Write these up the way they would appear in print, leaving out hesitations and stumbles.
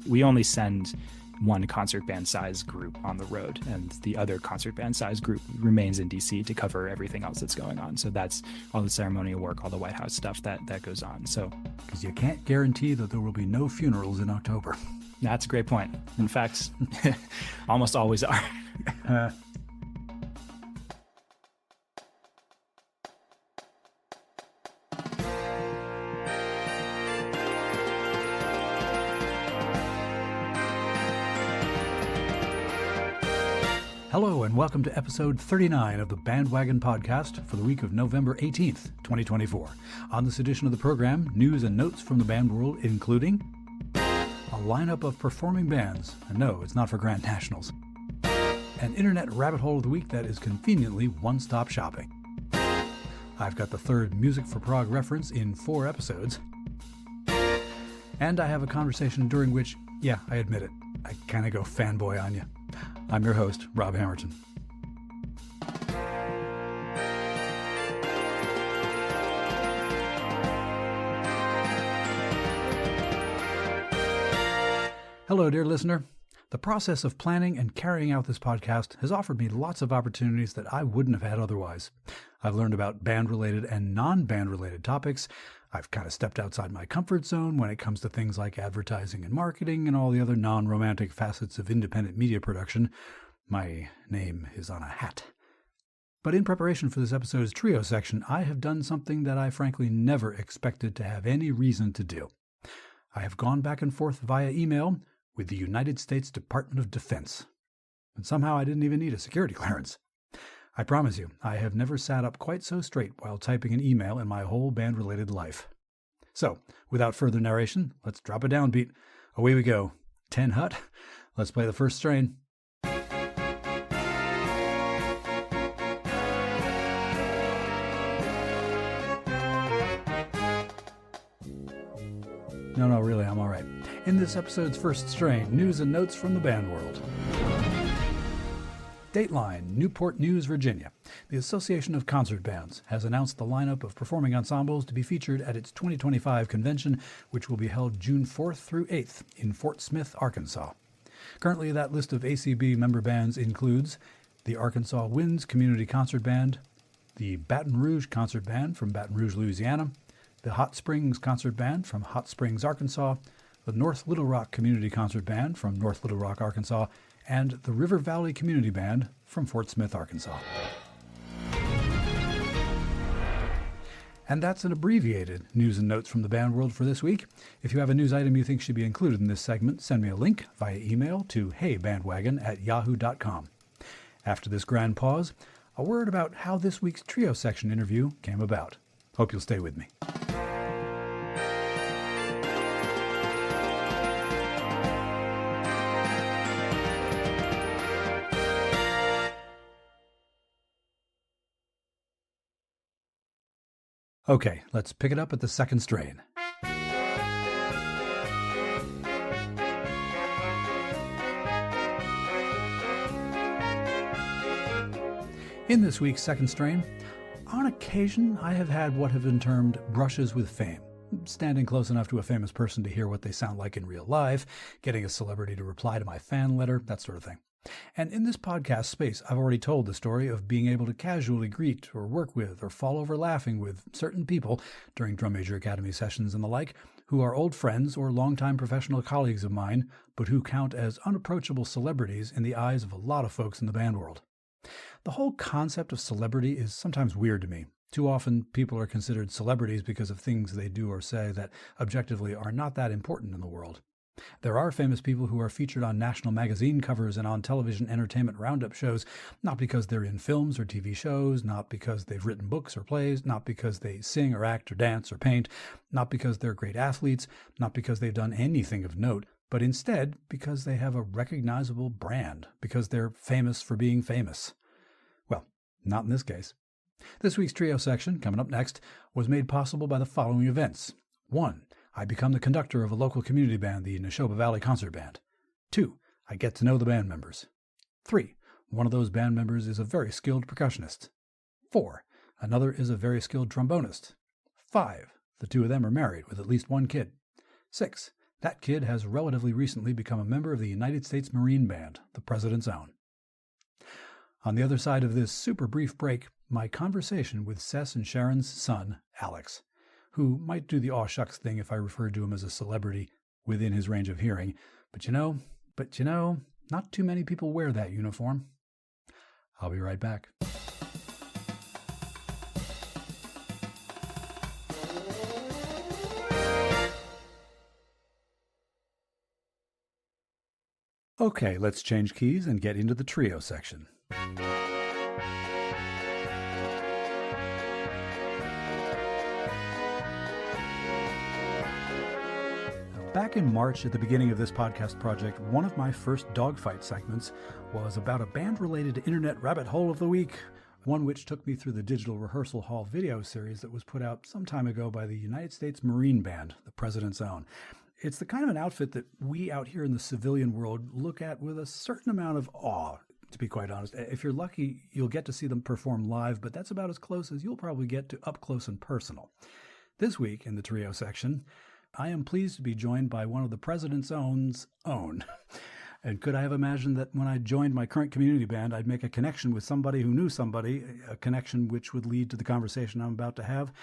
We only send one concert band size group on the road, and the other concert band size group remains in DC to cover everything else that's going on. So that's all the ceremonial work, all the White House stuff that goes on. So, because you can't guarantee that there will be no funerals in October. That's a great point. In fact, almost always are. Hello and welcome to episode 39 of the BandWagon podcast for the week of November 18th, 2024. On this edition of the program, news and notes from the band world, including a lineup of performing bands, and no, it's not for Grand Nationals, an internet rabbit hole of the week that is conveniently one-stop shopping. I've got the third Music for Prague reference in 4 episodes, and I have a conversation during which, yeah, I admit it, I kind of go fanboy on you. I'm your host, Rob Hammerton. Hello, dear listener. The process of planning and carrying out this podcast has offered me lots of opportunities that I wouldn't have had otherwise. I've learned about band-related and non-band-related topics. I've kind of stepped outside my comfort zone when it comes to things like advertising and marketing and all the other non-romantic facets of independent media production. My name is on a hat. But in preparation for this episode's trio section, I have done something that I frankly never expected to have any reason to do. I have gone back and forth via email with the United States Department of Defense. And somehow I didn't even need a security clearance. I promise you, I have never sat up quite so straight while typing an email in my whole band-related life. So, without further narration, let's drop a downbeat. Away we go. 10 Hut. Let's play the first strain. No, really, I'm all right. In this episode's first strain, news and notes from the band world. Dateline, Newport News, Virginia. The Association of Concert Bands has announced the lineup of performing ensembles to be featured at its 2025 convention, which will be held June 4th through 8th in Fort Smith, Arkansas. Currently, that list of ACB member bands includes the Arkansas Winds Community Concert Band, the Baton Rouge Concert Band from Baton Rouge, Louisiana, the Hot Springs Concert Band from Hot Springs, Arkansas, the North Little Rock Community Concert Band from North Little Rock, Arkansas, and the River Valley Community Band from Fort Smith, Arkansas. And that's an abbreviated news and notes from the band world for this week. If you have a news item you think should be included in this segment, send me a link via email to heybandwagon@yahoo.com. After this grand pause, a word about how this week's trio section interview came about. Hope you'll stay with me. Okay, let's pick it up at the second strain. In this week's second strain, on occasion I have had what have been termed brushes with fame. Standing close enough to a famous person to hear what they sound like in real life, getting a celebrity to reply to my fan letter, that sort of thing. And in this podcast space, I've already told the story of being able to casually greet or work with or fall over laughing with certain people during Drum Major Academy sessions and the like, who are old friends or longtime professional colleagues of mine, but who count as unapproachable celebrities in the eyes of a lot of folks in the band world. The whole concept of celebrity is sometimes weird to me. Too often, people are considered celebrities because of things they do or say that objectively are not that important in the world. There are famous people who are featured on national magazine covers and on television entertainment roundup shows, not because they're in films or TV shows, not because they've written books or plays, not because they sing or act or dance or paint, not because they're great athletes, not because they've done anything of note, but instead because they have a recognizable brand, because they're famous for being famous. Well, not in this case. This week's trio section, coming up next, was made possible by the following events. 1. I become the conductor of a local community band, the Neshoba Valley Concert Band. 2. I get to know the band members. 3. One of those band members is a very skilled percussionist. 4. Another is a very skilled trombonist. 5. The two of them are married with at least one kid. 6. That kid has relatively recently become a member of the United States Marine Band, the President's Own. On the other side of this super brief break, my conversation with Sess and Sharon's son, Alex, who might do the aw shucks thing if I referred to him as a celebrity within his range of hearing. But you know, not too many people wear that uniform. I'll be right back. Okay, let's change keys and get into the trio section. Back in March, at the beginning of this podcast project, one of my first dogfight segments was about a band-related internet rabbit hole of the week, one which took me through the Digital Rehearsal Hall video series that was put out some time ago by the United States Marine Band, the President's Own. It's the kind of an outfit that we out here in the civilian world look at with a certain amount of awe, to be quite honest. If you're lucky, you'll get to see them perform live, but that's about as close as you'll probably get to up close and personal. This week in the trio section, I am pleased to be joined by one of the President's Own's own. And could I have imagined that when I joined my current community band, I'd make a connection with somebody who knew somebody, a connection which would lead to the conversation I'm about to have?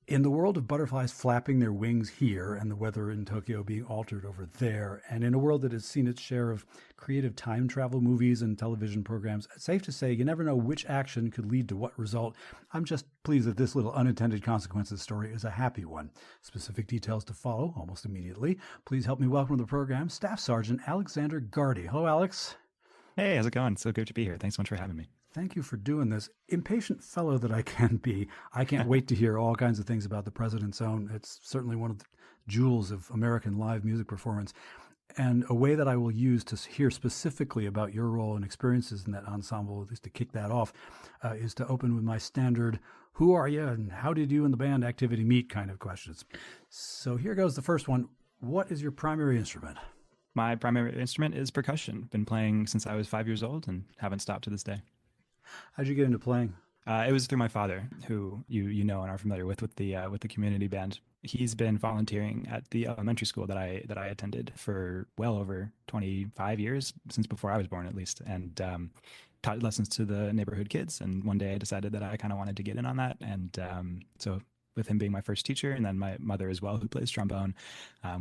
In the world of butterflies flapping their wings here and the weather in Tokyo being altered over there, and in a world that has seen its share of creative time travel movies and television programs, it's safe to say you never know which action could lead to what result. I'm just pleased that this little unintended consequences story is a happy one. Specific details to follow almost immediately. Please help me welcome to the program Staff Sergeant Alexander GARDE. Hello, Alex. Hey, how's it going? So good to be here. Thanks so much for having me. Thank you for doing this. Impatient fellow that I can be, I can't wait to hear all kinds of things about the President's Own. It's certainly one of the jewels of American live music performance. And a way that I will use to hear specifically about your role and experiences in that ensemble, at least to kick that off, is to open with my standard, who are you and how did you and the band activity meet kind of questions. So here goes the first one. What is your primary instrument? My primary instrument is percussion. Been playing since I was 5 years old and haven't stopped to this day. How'd you get into playing? It was through my father, who you know and are familiar with the community band. He's been volunteering at the elementary school that I attended for well over 25 years, since before I was born at least, and taught lessons to the neighborhood kids. And one day I decided that I kind of wanted to get in on that, and so with him being my first teacher, and then my mother as well, who plays trombone,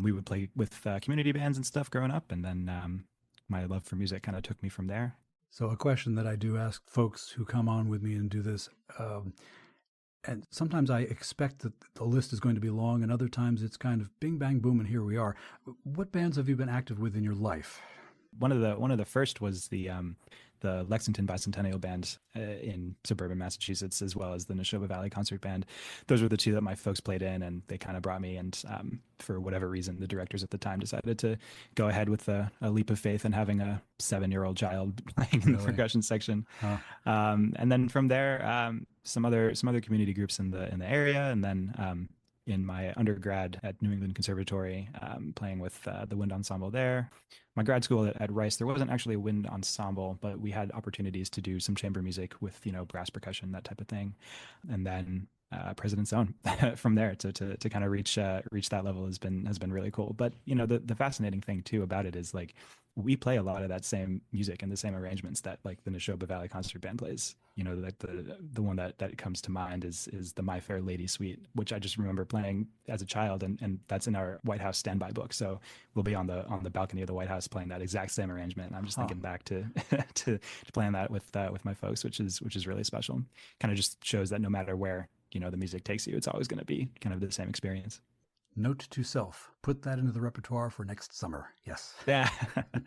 we would play with community bands and stuff growing up, and then my love for music kind of took me from there. So a question that I do ask folks who come on with me and do this, and sometimes I expect that the list is going to be long, and other times it's kind of bing, bang, boom, and here we are. What bands have you been active with in your life? One of the first was the Lexington Bicentennial Band in suburban Massachusetts, as well as the Neshoba Valley Concert Band. Those were the two that my folks played in, and they kind of brought me. And for whatever reason, the directors at the time decided to go ahead with a leap of faith and having a 7-year-old child playing in the percussion section. Huh. And then from there, some other community groups in the area, and then in my undergrad at New England Conservatory, playing with the wind ensemble there. My grad school at Rice, there wasn't actually a wind ensemble, but we had opportunities to do some chamber music with, brass percussion, that type of thing. And then President's Own from there to kind of reach that level has been really cool. But, the fascinating thing too about it is like we play a lot of that same music and the same arrangements that like the Neshoba Valley Concert Band plays. Like the one that comes to mind is the My Fair Lady Suite, which I just remember playing as a child, and that's in our White House standby book. So we'll be on the balcony of the White House playing that exact same arrangement. And I'm just thinking back to playing that with my folks, which is really special. Kind of just shows that no matter where the music takes you, it's always going to be kind of the same experience. Note to self, put that into the repertoire for next summer. Yes. Yeah,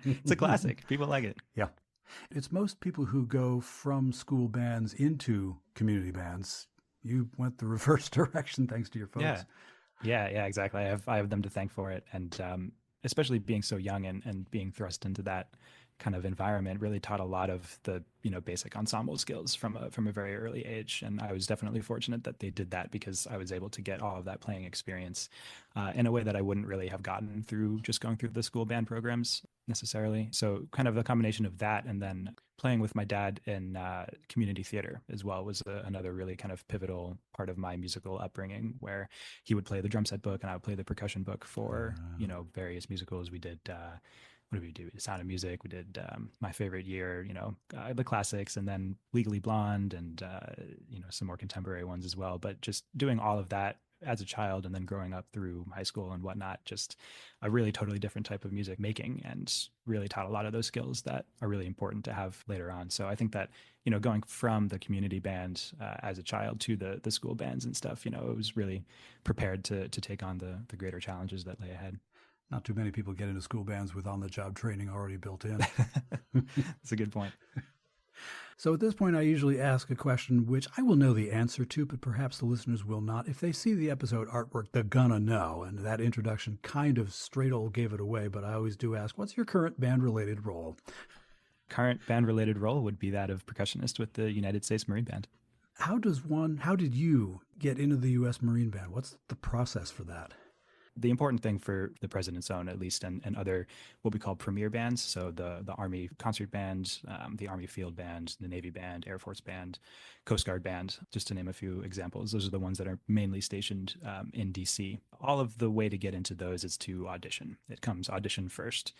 it's a classic. People like it. Yeah. It's most people who go from school bands into community bands. You went the reverse direction thanks to your folks. Yeah, exactly. I have them to thank for it. And especially being so young and being thrust into that kind of environment really taught a lot of the basic ensemble skills from a very early age. And I was definitely fortunate that they did that, because I was able to get all of that playing experience in a way that I wouldn't really have gotten through just going through the school band programs necessarily. So kind of the combination of that, and then playing with my dad in community theater as well was another really kind of pivotal part of my musical upbringing, where he would play the drum set book and I would play the percussion book for various musicals. We did what did we do? Sound of Music. We did My Favorite Year, the classics, and then Legally Blonde, and some more contemporary ones as well. But just doing all of that as a child, and then growing up through high school and whatnot, just a really totally different type of music making, and really taught a lot of those skills that are really important to have later on. So I think that going from the community band as a child to the school bands and stuff, it was really prepared to take on the greater challenges that lay ahead. Not too many people get into school bands with on-the-job training already built in. That's a good point. So at this point, I usually ask a question which I will know the answer to, but perhaps the listeners will not. If they see the episode artwork, they're gonna know. And that introduction kind of straight old gave it away, but I always do ask, what's your current band-related role? Current band-related role would be that of percussionist with the United States Marine Band. How did you get into the U.S. Marine Band? What's the process for that? The important thing for the President's Own, at least, and other what we call premier bands, so the Army Concert Band, the Army Field Band, the Navy Band, Air Force Band, Coast Guard Band, just to name a few examples. Those are the ones that are mainly stationed in DC. All of the way to get into those is to audition. It comes audition first.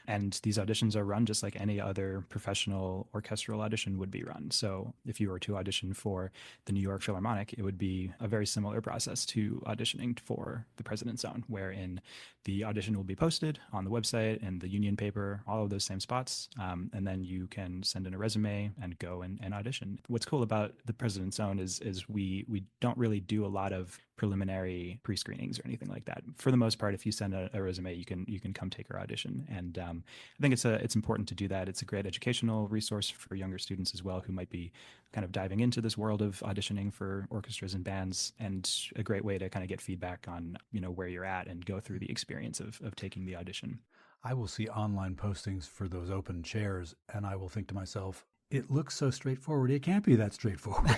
And these auditions are run just like any other professional orchestral audition would be run. So if you were to audition for the New York Philharmonic, it would be a very similar process to auditioning for the President's Own, wherein the audition will be posted on the website and the union paper, all of those same spots. And then you can send in a resume and go and audition. What's cool about the President's Own is we don't really do a lot of preliminary pre-screenings or anything like that. For the most part, if you send a resume, you can come take our audition. And I think it's important to do that. It's a great educational resource for younger students as well, who might be kind of diving into this world of auditioning for orchestras and bands, and a great way to kind of get feedback on where you're at and go through the experience of taking the audition. I will see online postings for those open chairs, and I will think to myself, it looks so straightforward. It can't be that straightforward.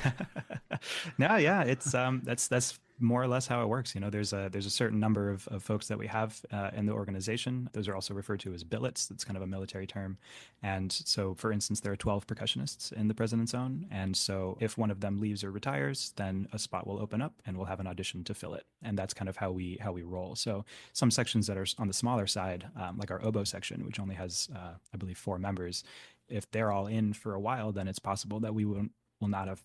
No, yeah, it's that's more or less how it works. There's a certain number of folks that we have in the organization. Those are also referred to as billets. That's kind of a military term. And so, for instance, there are 12 percussionists in the President's Own. And so if one of them leaves or retires, then a spot will open up and we'll have an audition to fill it. And that's kind of how we roll. So some sections that are on the smaller side, like our oboe section, which only has, I believe, 4 members, if they're all in for a while, then it's possible that we will not have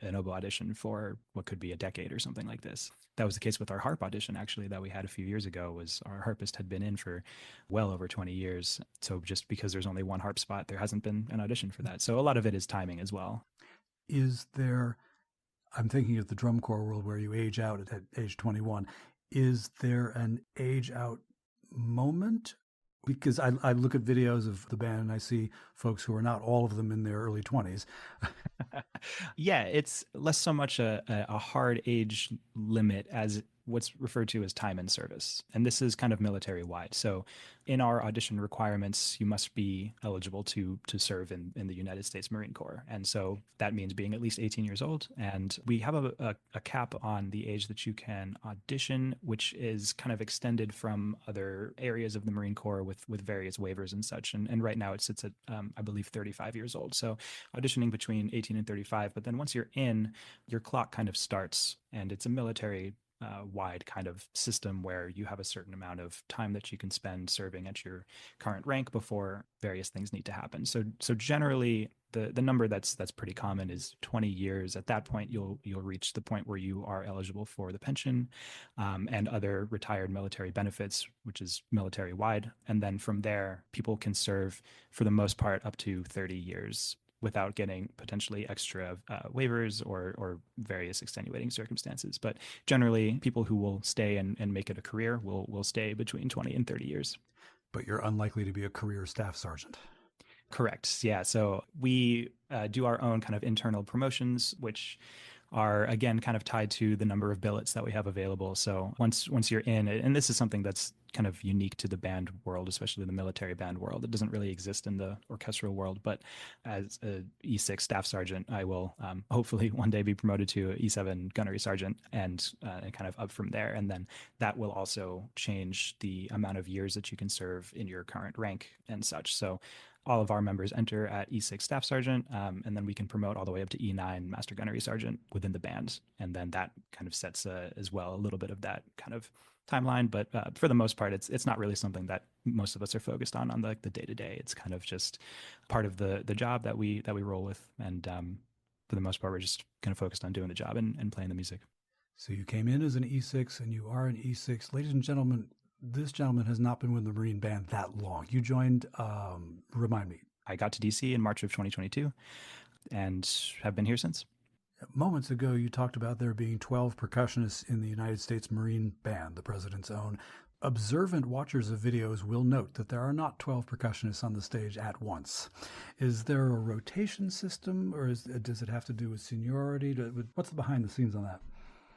an oboe audition for what could be a decade or something like this. That was the case with our harp audition, actually, that we had a few years ago. Was our harpist had been in for well over 20 years. So just because there's only one harp spot, there hasn't been an audition for that. So a lot of it is timing as well. Is there, I'm thinking of the drum corps world where you age out at age 21. Is there an age out moment? Because I look at videos of the band and I see folks who are not all of them in their early 20s. Yeah, it's less so much a hard age limit as what's referred to as time in service. And this is kind of military wide. So in our audition requirements, you must be eligible to serve in the United States Marine Corps. And so that means being at least 18 years old. And we have a cap on the age that you can audition, which is kind of extended from other areas of the Marine Corps with various waivers and such. And right now it sits at, I believe, 35 years old. So auditioning between 18 and 35. But then once you're in, your clock kind of starts, and it's a military wide kind of system where you have a certain amount of time that you can spend serving at your current rank before various things need to happen. So generally the number that's pretty common is 20 years. At that point, you'll reach the point where you are eligible for the pension and other retired military benefits, which is military wide. And then from there, people can serve for the most part up to 30 years without getting potentially extra waivers or various extenuating circumstances. But generally, people who will stay and make it a career will stay between 20 and 30 years. But you're unlikely to be a career staff sergeant. Correct. Yeah. So we do our own kind of internal promotions, which are, again, kind of tied to the number of billets that we have available. So once you're in, and this is something that's kind of unique to the band world, especially the military band world. It doesn't really exist in the orchestral world. But as a E6 staff sergeant, I will hopefully one day be promoted to E7 gunnery sergeant and kind of up from there. And then that will also change the amount of years that you can serve in your current rank and such. So all of our members enter at E6 staff sergeant, and then we can promote all the way up to E9 master gunnery sergeant within the band. And then that kind of sets as well a little bit of that kind of timeline. But for the most part, it's not really something that most of us are focused on the day to day. It's kind of just part of the job that we roll with. And for the most part, we're just kind of focused on doing the job and playing the music. So you came in as an E6 and you are an E6. Ladies and gentlemen, this gentleman has not been with the Marine Band that long. You joined, remind me. I got to DC in March of 2022 and have been here since. Moments ago, you talked about there being 12 percussionists in the United States Marine Band, the President's own. Observant watchers of videos will note that there are not 12 percussionists on the stage at once. Is there a rotation system, or does it have to do with seniority? What's the behind the scenes on that?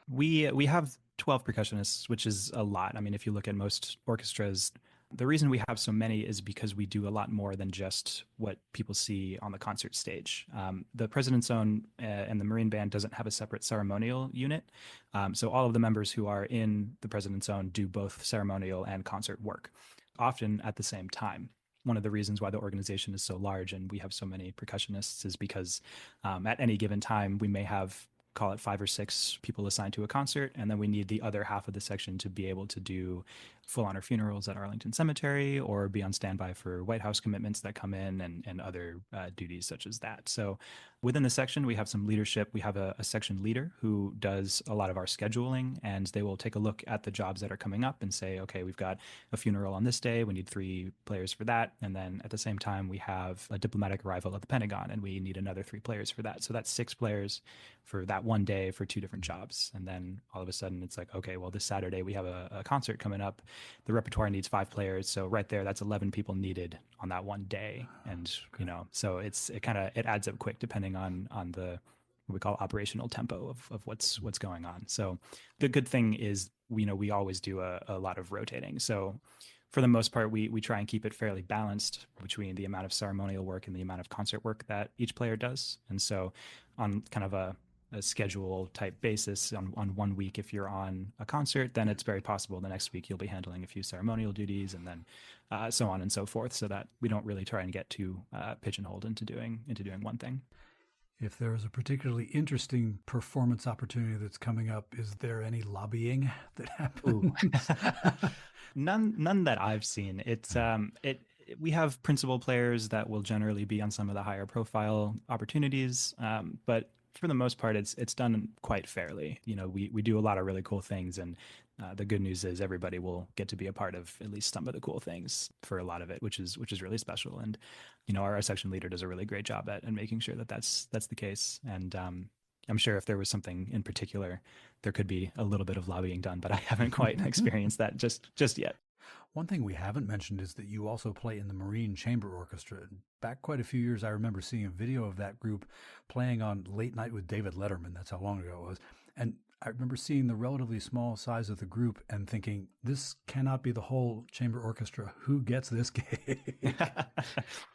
We have 12 percussionists, which is a lot. I mean, if you look at most orchestras, the reason we have so many is because we do a lot more than just what people see on the concert stage. The President's Own and the Marine Band doesn't have a separate ceremonial unit. So all of the members who are in the President's Own do both ceremonial and concert work, often at the same time. One of the reasons why the organization is so large and we have so many percussionists is because at any given time, we may have, call it 5 or 6 people assigned to a concert, and then we need the other half of the section to be able to do full honor funerals at Arlington Cemetery or be on standby for White House commitments that come in and other duties such as that. So within the section, we have some leadership. We have a section leader who does a lot of our scheduling, and they will take a look at the jobs that are coming up and say, okay, we've got a funeral on this day. We need 3 players for that. And then at the same time, we have a diplomatic arrival at the Pentagon, and we need another 3 players for that. So that's 6 players for that one day for 2 different jobs. And then all of a sudden it's like, okay, well, this Saturday we have a concert coming up. The repertoire needs 5 players. So right there, that's 11 people needed on that one day. And, you know, so it adds up quick depending on the, what we call operational tempo of what's going on. So the good thing is, we always do a lot of rotating. So for the most part, we try and keep it fairly balanced between the amount of ceremonial work and the amount of concert work that each player does. And so on kind of a schedule type basis, on 1 week, if you're on a concert, then it's very possible the next week you'll be handling a few ceremonial duties, and then so on and so forth, so that we don't really try and get too pigeonholed into doing one thing. If there is a particularly interesting performance opportunity that's coming up, is there any lobbying that happens? None that I've seen. We have principal players that will generally be on some of the higher profile opportunities, but for the most part, it's done quite fairly. We do a lot of really cool things, and the good news is everybody will get to be a part of at least some of the cool things for a lot of it, which is really special. And our section leader does a really great job at making sure that that's the case. And I'm sure if there was something in particular, there could be a little bit of lobbying done, but I haven't quite experienced that just yet. One thing we haven't mentioned is that you also play in the Marine Chamber Orchestra. Back quite a few years, I remember seeing a video of that group playing on Late Night with David Letterman. That's how long ago it was. And I remember seeing the relatively small size of the group and thinking, this cannot be the whole chamber orchestra. Who gets this gig?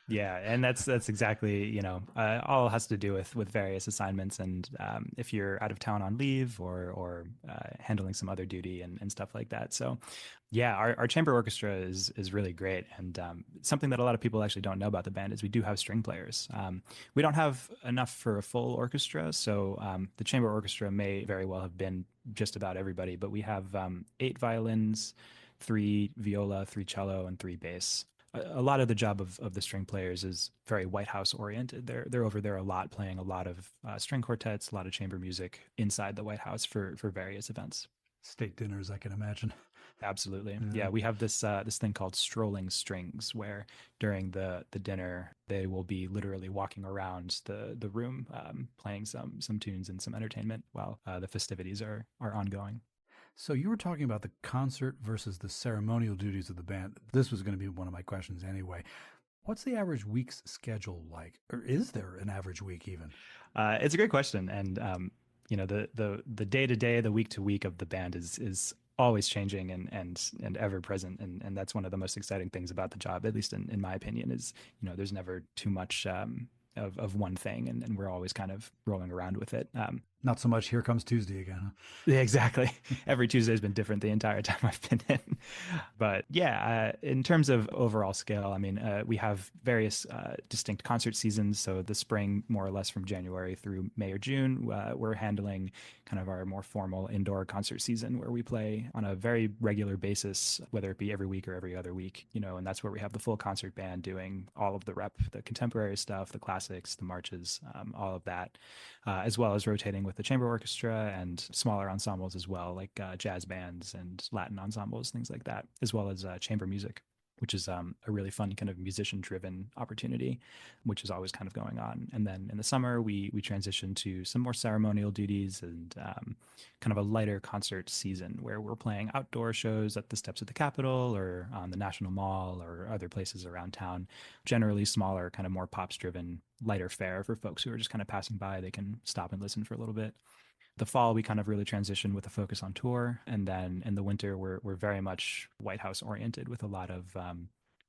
Yeah, and that's exactly, all has to do with various assignments, and if you're out of town on leave or handling some other duty and stuff like that. So yeah, our chamber orchestra is really great, and something that a lot of people actually don't know about the band is we do have string players. We don't have enough for a full orchestra, so the chamber orchestra may very well have been just about everybody, but we have 8 violins, 3 viola, 3 cello, and 3 bass. A lot of the job of the string players is very White House oriented. They're over there a lot, playing a lot of string quartets, a lot of chamber music inside the White House for various events. State dinners, I can imagine. Absolutely. Yeah, we have this thing called strolling strings, where during the dinner they will be literally walking around the room, playing some tunes and some entertainment while the festivities are ongoing. So you were talking about the concert versus the ceremonial duties of the band. This was going to be one of my questions anyway. What's the average week's schedule like? Or is there an average week even? It's a great question. And, the day-to-day, the week-to-week of the band is always changing and ever present, and that's one of the most exciting things about the job, at least in my opinion, is there's never too much of one thing, and we're always kind of rolling around with it. Not so much Here Comes Tuesday again, huh? Yeah, exactly. Every Tuesday has been different the entire time I've been in. But yeah, in terms of overall scale, I mean, we have various distinct concert seasons. So the spring, more or less from January through May or June, we're handling kind of our more formal indoor concert season where we play on a very regular basis, whether it be every week or every other week, and that's where we have the full concert band doing all of the the contemporary stuff, the classics, the marches, all of that, as well as rotating with the chamber orchestra and smaller ensembles as well, like jazz bands and Latin ensembles, things like that, as well as chamber music, which is a really fun kind of musician-driven opportunity, which is always kind of going on. And then in the summer, we transition to some more ceremonial duties and kind of a lighter concert season where we're playing outdoor shows at the steps of the Capitol or on the National Mall or other places around town, generally smaller, kind of more pops-driven, lighter fare for folks who are just kind of passing by. They can stop and listen for a little bit. The fall, we kind of really transition with a focus on tour. And then in the winter, we're very much White House oriented with a lot of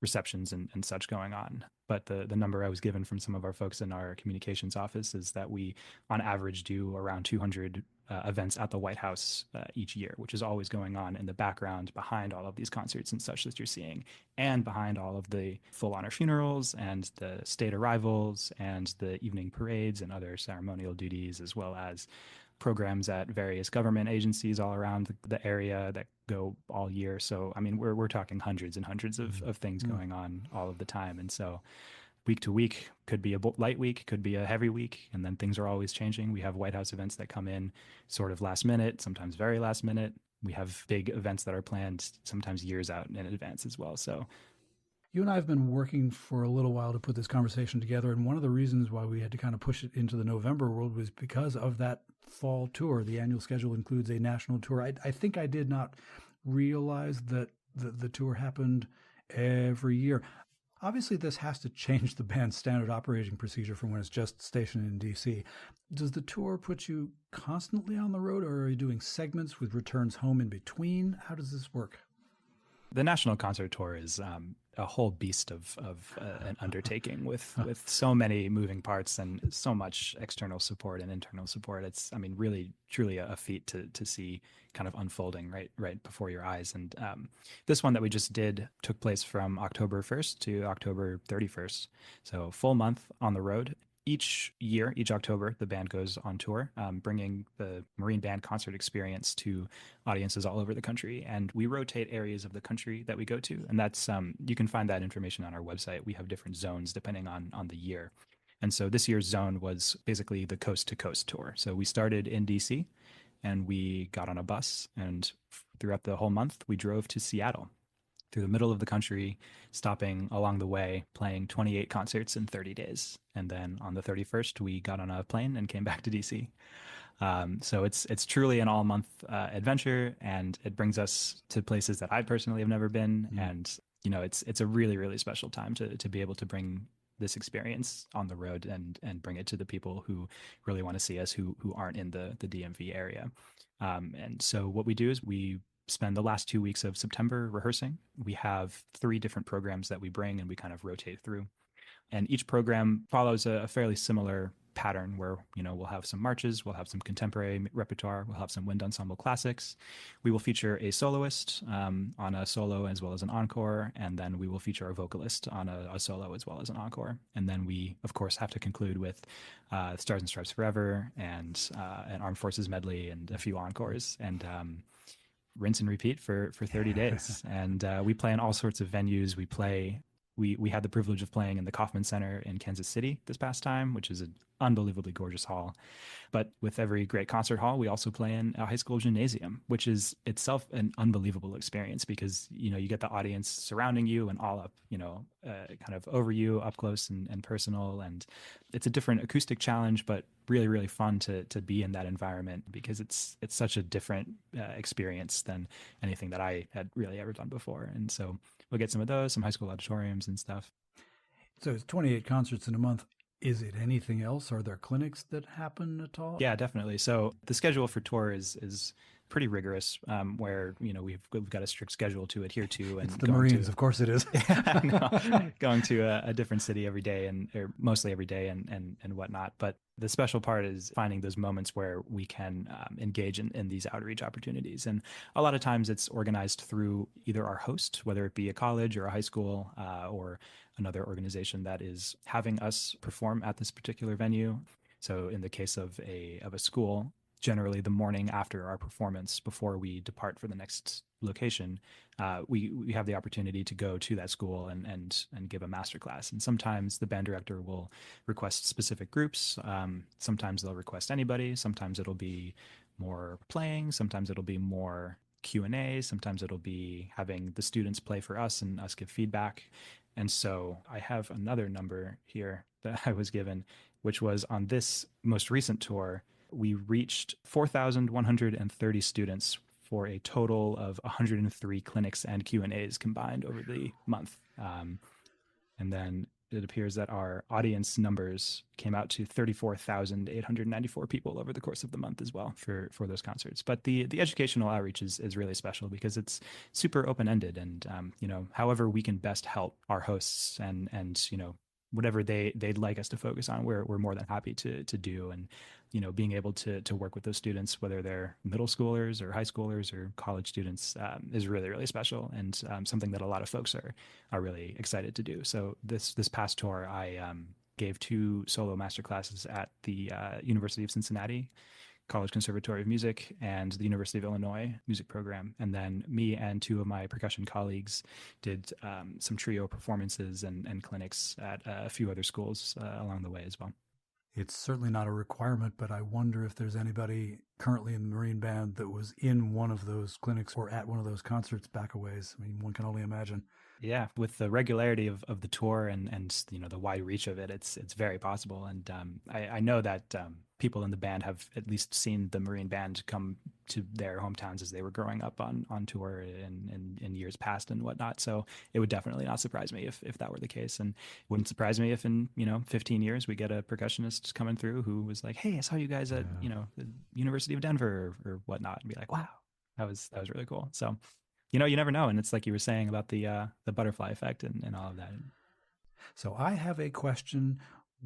receptions and such going on. But the number I was given from some of our folks in our communications office is that we, on average, do around 200 events at the White House each year, which is always going on in the background behind all of these concerts and such that you're seeing, and behind all of the full honor funerals and the state arrivals and the evening parades and other ceremonial duties, as well as programs at various government agencies all around the area that go all year. So, I mean, we're talking hundreds and hundreds of things going on all of the time. And so week to week could be a light week, could be a heavy week, and then things are always changing. We have White House events that come in sort of last minute, sometimes very last minute. We have big events that are planned sometimes years out in advance as well. So you and I have been working for a little while to put this conversation together, and one of the reasons why we had to kind of push it into the November world was because of that fall tour. The annual schedule includes a national tour. I think I did not realize that the tour happened every year. Obviously, this has to change the band's standard operating procedure from when it's just stationed in D.C. Does the tour put you constantly on the road, or are you doing segments with returns home in between? How does this work? The National Concert Tour is a whole beast of an undertaking with so many moving parts and so much external support and internal support. It's, I mean, really, truly a feat to see kind of unfolding right before your eyes. And this one that we just did took place from October 1st to October 31st. So full month on the road. Each year, each October, the band goes on tour, bringing the Marine Band concert experience to audiences all over the country. And we rotate areas of the country that we go to. And that's you can find that information on our website. We have different zones depending on the year. And so this year's zone was basically the coast to coast tour. So we started in DC and we got on a bus, and throughout the whole month, we drove to Seattle, through the middle of the country, stopping along the way, playing 28 concerts in 30 days. And then on the 31st, we got on a plane and came back to DC. So it's truly an all-month adventure, and it brings us to places that I personally have never been. And it's a really, really special time to be able to bring this experience on the road and bring it to the people who really want to see us, who aren't in the DMV area. And so what we do is we spend the last 2 weeks of September rehearsing. We have 3 different programs that we bring and we kind of rotate through. And each program follows a fairly similar pattern where, we'll have some marches, we'll have some contemporary repertoire, we'll have some wind ensemble classics. We will feature a soloist on a solo as well as an encore, and then we will feature a vocalist on a solo as well as an encore. And then we, of course, have to conclude with Stars and Stripes Forever and an Armed Forces medley and a few encores. And rinse and repeat for 30 days. And we play in all sorts of venues. We had the privilege of playing in the Kauffman Center in Kansas City this past time, which is an unbelievably gorgeous hall. But with every great concert hall, we also play in a high school gymnasium, which is itself an unbelievable experience because, you get the audience surrounding you and all up, kind of over you, up close and personal. And it's a different acoustic challenge, but really, really fun to be in that environment because it's such a different experience than anything that I had really ever done before. And so we'll get some of those, some high school auditoriums and stuff. So it's 28 concerts in a month. Is it anything else? Are there clinics that happen at all? Yeah, definitely. So the schedule for tour is pretty rigorous, where we've got a strict schedule to adhere to, and It's the Marines, of course it is. going to a different city every day, or mostly every day, and whatnot. But the special part is finding those moments where we can engage in these outreach opportunities. And a lot of times it's organized through either our host, whether it be a college or a high school, or another organization that is having us perform at this particular venue. So in the case of a school, generally the morning after our performance, before we depart for the next location, we have the opportunity to go to that school and give a masterclass. And sometimes the band director will request specific groups. Sometimes they'll request anybody. Sometimes it'll be more playing. Sometimes it'll be more Q&A. Sometimes it'll be having the students play for us and us give feedback. And so I have another number here that I was given, which was on this most recent tour, we reached 4,130 students for a total of 103 clinics and Q&As combined over the month. And then it appears that our audience numbers came out to 34,894 people over the course of the month as well for those concerts. But the educational outreach is really special because it's super open-ended, and however we can best help our hosts and whatever they'd like us to focus on, we're more than happy to do. And being able to work with those students, whether they're middle schoolers or high schoolers or college students, is really, really special, and something that a lot of folks are really excited to do. So this past tour, I gave 2 solo master classes at the University of Cincinnati College Conservatory of Music and the University of Illinois music program. And then me and 2 of my percussion colleagues did some trio performances and clinics at a few other schools along the way as well. It's certainly not a requirement, but I wonder if there's anybody currently in the Marine Band that was in one of those clinics or at one of those concerts back a ways. I mean, one can only imagine. Yeah, with the regularity of the tour and the wide reach of it, it's very possible. And I know that people in the band have at least seen the Marine Band come to their hometowns as they were growing up on tour in years past and whatnot. So it would definitely not surprise me if that were the case. And it wouldn't surprise me if in 15 years we get a percussionist coming through who was like, "Hey, I saw you guys at the University of Denver or whatnot," and be like, "Wow, that was really cool." So you never know. And it's like you were saying about the butterfly effect and all of that. So I have a question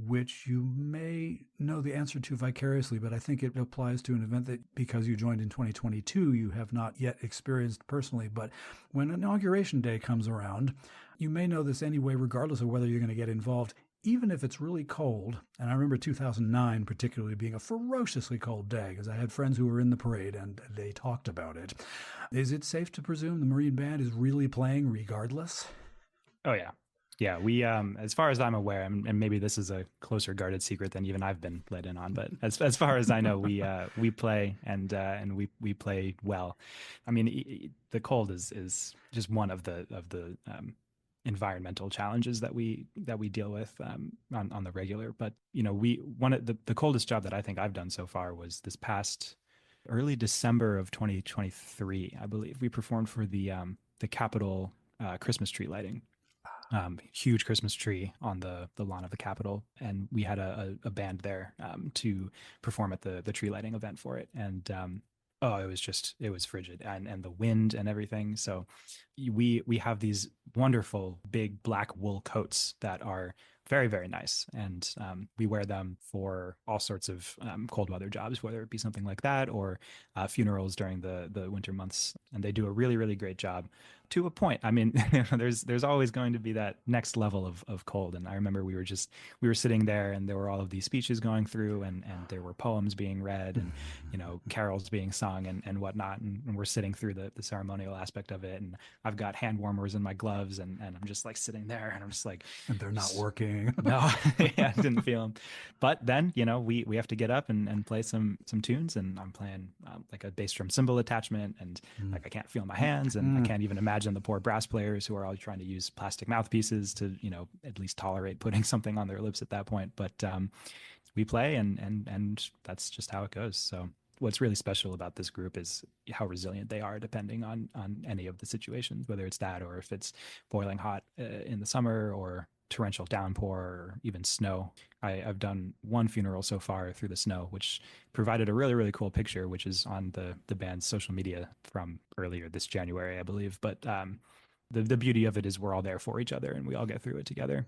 which you may know the answer to vicariously, but I think it applies to an event that, because you joined in 2022, you have not yet experienced personally. But when Inauguration Day comes around, you may know this anyway, regardless of whether you're going to get involved, even if it's really cold. And I remember 2009 particularly being a ferociously cold day, because I had friends who were in the parade and they talked about it. Is it safe to presume the Marine Band is really playing regardless? Oh, yeah. Yeah, we, as far as I'm aware, and maybe this is a closer guarded secret than even I've been let in on, but as far as I know, we play and we play well. I mean, the cold is just one of the environmental challenges that we deal with on the regular. But one of the coldest job that I think I've done so far was this past early December of 2023, I believe. We performed for the Capitol Christmas tree lighting. Huge Christmas tree on the lawn of the Capitol, and we had a band there to perform at the tree lighting event for it. And it was frigid, and the wind and everything. So we have these wonderful big black wool coats that are very, very nice, and we wear them for all sorts of cold weather jobs, whether it be something like that or funerals during the winter months. And they do a really, really great job to a point. I mean, there's always going to be that next level of cold. And I remember we were sitting there, and there were all of these speeches going through, and there were poems being read, and carols being sung and whatnot. And we're sitting through the ceremonial aspect of it, and I've got hand warmers in my gloves, and I'm just like sitting there, and I'm just like, and they're not working. No, yeah, I didn't feel them. But then, we have to get up and play some tunes, and I'm playing like a bass drum cymbal attachment, and like I can't feel my hands, and I can't even imagine the poor brass players who are all trying to use plastic mouthpieces to, at least tolerate putting something on their lips at that point. But we play, and that's just how it goes. So what's really special about this group is how resilient they are, depending on any of the situations, whether it's that or if it's boiling hot in the summer or torrential downpour or even snow. I've done one funeral so far through the snow, which provided a really, really cool picture, which is on the band's social media from earlier this January, I believe. But the beauty of it is we're all there for each other and we all get through it together.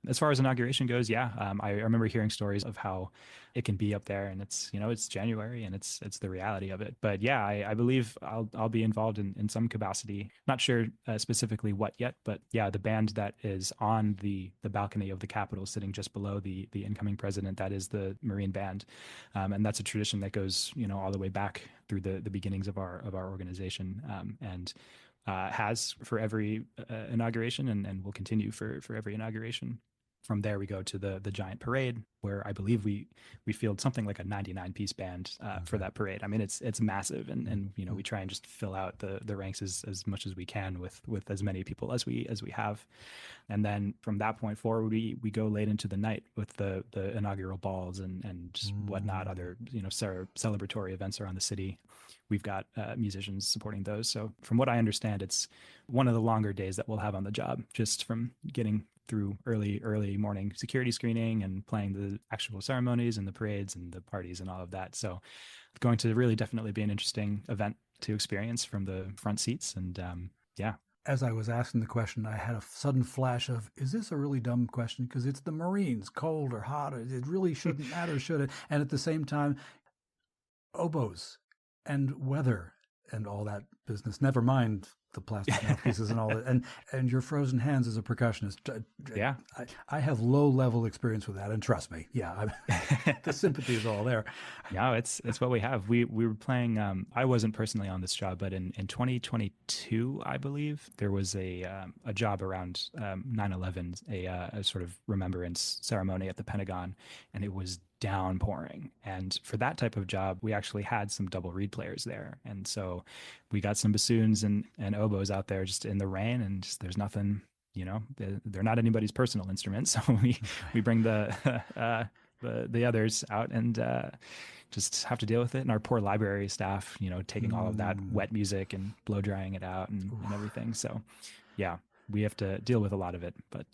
As far as inauguration goes, yeah, I remember hearing stories of how it can be up there, and it's, you know, it's January and it's the reality of it. But yeah, I believe I'll be involved in some capacity. Not sure specifically what yet, but yeah, the band that is on the balcony of the Capitol, sitting just below the incoming president, that is the Marine Band, and that's a tradition that goes, you know, all the way back through the beginnings of our organization, and has for every inauguration, and will continue for every inauguration. From there, we go to the giant parade, where I believe we field something like a 99-piece band for that parade. I mean, it's massive, and you know, we try and just fill out the ranks as much as we can with as many people as we have. And then from that point forward, we go late into the night with the inaugural balls and just whatnot. Other, you know, celebratory events around the city. We've got musicians supporting those. So from what I understand, it's one of the longer days that we'll have on the job, just from getting through early morning security screening and playing the actual ceremonies and the parades and the parties and all of that. So it's going to really definitely be an interesting event to experience from the front seats. And yeah. As I was asking the question, I had a sudden flash of, is this a really dumb question? Because it's the Marines, cold or hot, it really shouldn't matter, should it? And at the same time, oboes and weather and all that business. Never mind the plastic mouthpieces and all that. And your frozen hands as a percussionist. Yeah. I have low-level experience with that, and trust me, yeah, the sympathy is all there. Yeah, it's what we have. We were playing, I wasn't personally on this job, but in 2022, I believe, there was a job around 9/11, a sort of remembrance ceremony at the Pentagon, and it was downpouring. And for that type of job, we actually had some double reed players there. And so we got some bassoons and oboes out there just in the rain, and just, there's nothing, you know, they're not anybody's personal instruments. So we bring the others out and just have to deal with it. And our poor library staff, you know, taking all of that wet music and blow drying it out and everything. So yeah, we have to deal with a lot of it, but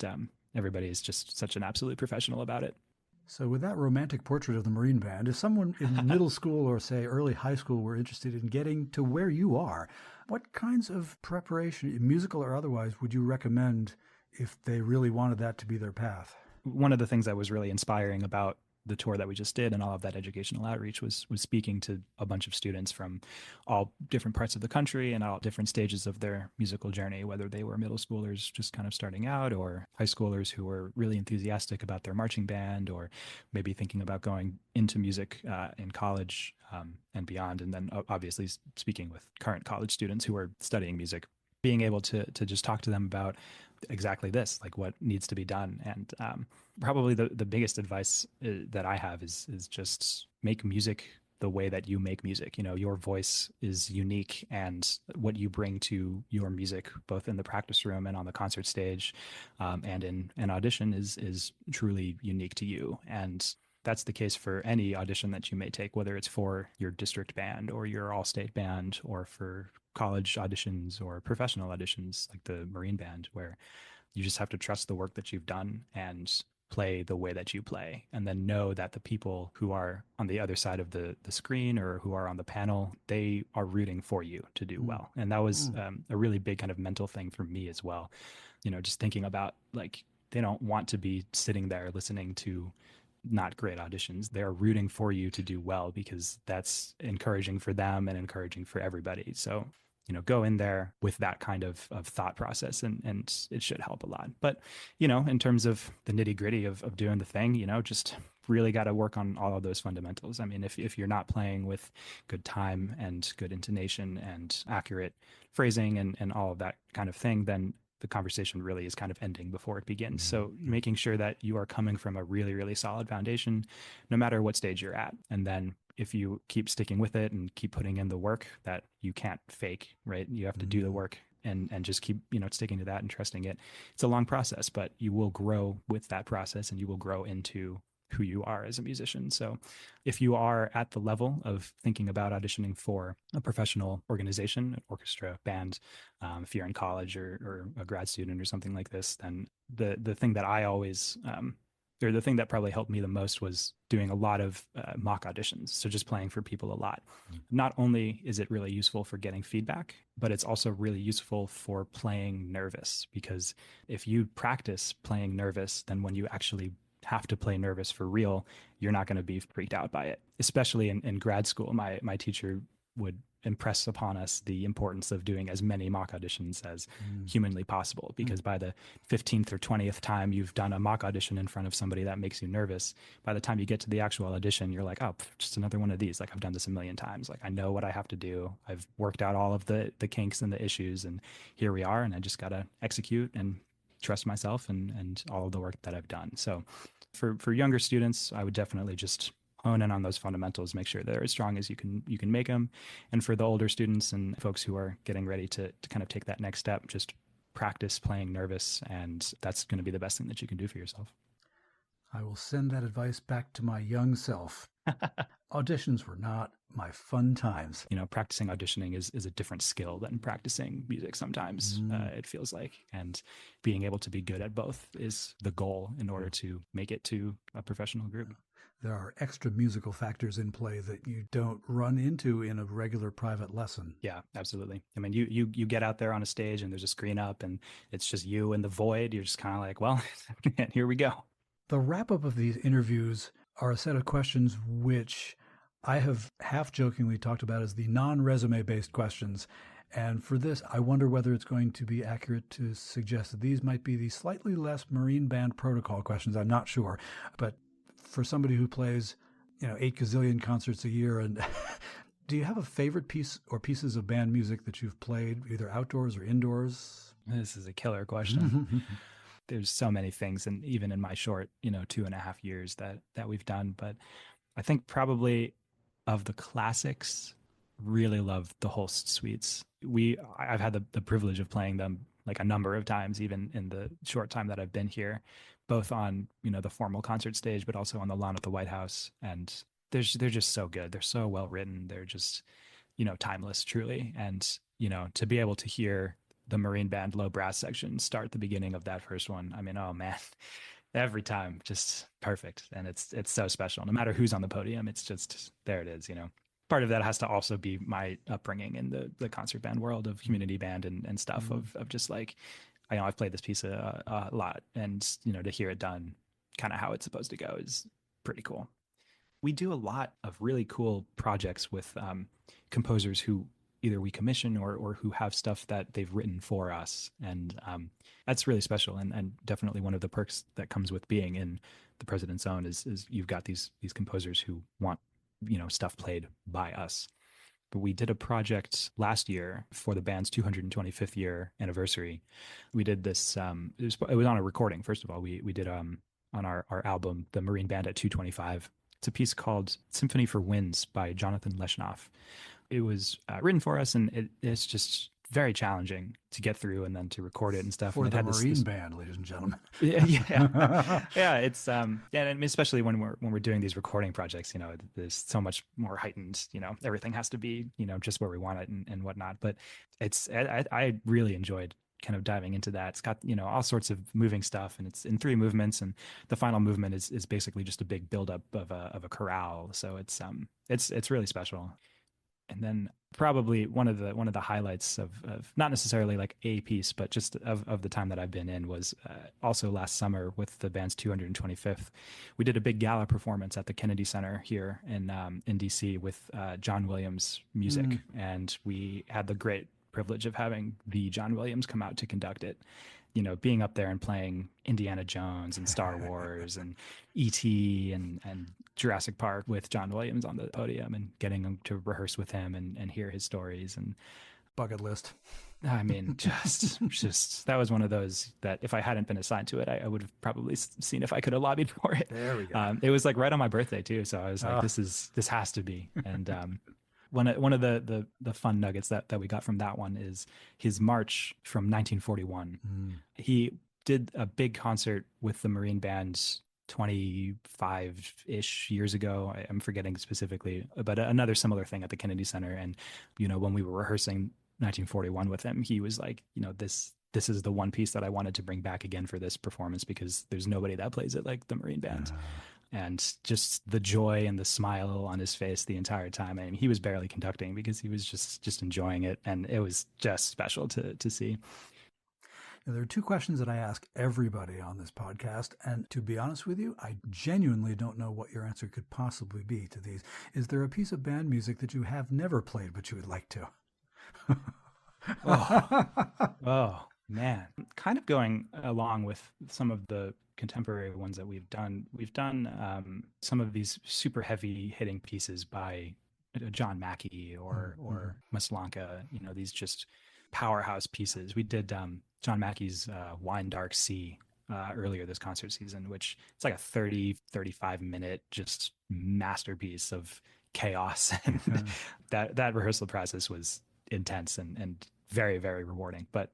everybody is just such an absolute professional about it. So with that romantic portrait of the Marine Band, if someone in middle school or, say, early high school were interested in getting to where you are, what kinds of preparation, musical or otherwise, would you recommend if they really wanted that to be their path? One of the things that was really inspiring about the tour that we just did and all of that educational outreach was speaking to a bunch of students from all different parts of the country and all different stages of their musical journey, whether they were middle schoolers just kind of starting out or high schoolers who were really enthusiastic about their marching band, or maybe thinking about going into music in college and beyond. And then obviously speaking with current college students who are studying music, being able to just talk to them about exactly this, like what needs to be done. And probably the biggest advice that I have is just make music the way that you make music. You know, your voice is unique, and what you bring to your music, both in the practice room and on the concert stage, and in an audition, is truly unique to you. And that's the case for any audition that you may take, whether it's for your district band or your all-state band, or for college auditions or professional auditions like the Marine Band, where you just have to trust the work that you've done and play the way that you play, and then know that the people who are on the other side of the screen or who are on the panel, they are rooting for you to do well. And that was a really big kind of mental thing for me as well. You know, just thinking about, like, they don't want to be sitting there listening to not great auditions. They're rooting for you to do well, because that's encouraging for them and encouraging for everybody. So, you know, go in there with that kind of thought process, and it should help a lot. But, you know, in terms of the nitty gritty of doing the thing, you know, just really got to work on all of those fundamentals. I mean, if you're not playing with good time and good intonation and accurate phrasing and all of that kind of thing, then the conversation really is kind of ending before it begins. So making sure that you are coming from a really, really solid foundation, no matter what stage you're at. And then if you keep sticking with it and keep putting in the work that you can't fake, right? You have to do the work and just keep, you know, sticking to that and trusting it. It's a long process, but you will grow with that process, and you will grow into who you are as a musician. So if you are at the level of thinking about auditioning for a professional organization, an orchestra, band, if you're in college or a grad student or something like this, then the thing that I always or the thing that probably helped me the most was doing a lot of mock auditions. So just playing for people a lot. Not only is it really useful for getting feedback, but it's also really useful for playing nervous, because if you practice playing nervous, then when you actually have to play nervous for real, you're not going to be freaked out by it. Especially in grad school, my teacher would impress upon us the importance of doing as many mock auditions as humanly possible, because by the 15th or 20th time you've done a mock audition in front of somebody that makes you nervous, by the time you get to the actual audition, you're like, oh, just another one of these. Like, I've done this a million times. Like, I know what I have to do. I've worked out all of the kinks and the issues, and here we are, and I just got to execute and trust myself and all of the work that I've done. So for younger students, I would definitely just hone in on those fundamentals, make sure they're as strong as you can make them. And for the older students and folks who are getting ready to kind of take that next step, just practice playing nervous, and that's going to be the best thing that you can do for yourself. I will send that advice back to my young self. Auditions were not my fun times. You know, practicing auditioning is a different skill than practicing music sometimes, it feels like. And being able to be good at both is the goal in order to make it to a professional group. There are extra musical factors in play that you don't run into in a regular private lesson. Yeah, absolutely. I mean, you get out there on a stage and there's a screen up and it's just you and the void. You're just kind of like, well, here we go. The wrap-up of these interviews are a set of questions which I have half-jokingly talked about as the non-resume based questions. And for this, I wonder whether it's going to be accurate to suggest that these might be the slightly less Marine Band protocol questions. I'm not sure. But for somebody who plays, 8 gazillion concerts a year, and do you have a favorite piece or pieces of band music that you've played either outdoors or indoors? This is a killer question. There's so many things, and even in my short, 2.5 years that we've done. But I think probably of the classics, really love the Holst suites. I've had the privilege of playing them like a number of times, even in the short time that I've been here, both on, the formal concert stage, but also on the lawn at the White House. And they're just so good. They're so well written. They're just, timeless, truly. And, to be able to hear the Marine Band low brass section start the beginning of that first one, I mean, oh man, every time just perfect. And it's so special. No matter who's on the podium, it's just, there it is, Part of that has to also be my upbringing in the concert band world of community band and stuff of just like, I've played this piece a lot, and, to hear it done kind of how it's supposed to go is pretty cool. We do a lot of really cool projects with composers who either we commission or who have stuff that they've written for us. And that's really special. And definitely one of the perks that comes with being in the President's Own is you've got these composers who want, stuff played by us. But we did a project last year for the band's 225th year anniversary. We did this, it was on a recording, first of all. We did on our album, The Marine Band at 225. It's a piece called Symphony for Winds by Jonathan Leshnoff. It was written for us, and it's just very challenging to get through and then to record it and stuff. For and the Marine Band, ladies and gentlemen. Yeah. It's and especially when we're doing these recording projects, there's so much more heightened. Everything has to be just where we want it and whatnot. But I really enjoyed kind of diving into that. It's got all sorts of moving stuff, and it's in 3 movements, and the final movement is basically just a big buildup of a chorale. So it's really special. And then probably one of the highlights of not necessarily like a piece, but just of the time that I've been in was also last summer with the band's 225th. We did a big gala performance at the Kennedy Center here in DC with John Williams music, and we had the great privilege of having the John Williams come out to conduct it. Being up there and playing Indiana Jones and Star Wars and E.T. and Jurassic Park with John Williams on the podium and getting him to rehearse with him and hear his stories. And bucket list. I mean, just that was one of those that if I hadn't been assigned to it, I would have probably seen if I could have lobbied for it. There we go. It was like right on my birthday too. So I was like, this has to be. And one of the fun nuggets that we got from that one is his march from 1941. He did a big concert with the Marine Band 25-ish years ago. I'm forgetting specifically, but another similar thing at the Kennedy Center. And, when we were rehearsing 1941 with him, he was like, this is the one piece that I wanted to bring back again for this performance because there's nobody that plays it like the Marine Band. And just the joy and the smile on his face the entire time. I mean, he was barely conducting because he was just enjoying it, and it was just special to see. Now, there are two questions that I ask everybody on this podcast, and to be honest with you, I genuinely don't know what your answer could possibly be to these. Is there a piece of band music that you have never played but you would like to? Oh, man. Kind of going along with some of the contemporary ones that we've done some of these super heavy hitting pieces by John Mackey or Maslanka, these just powerhouse pieces. We did John Mackey's Wine Dark Sea earlier this concert season, which it's like a 35 minute just masterpiece of chaos. And that rehearsal process was intense and very, very rewarding. But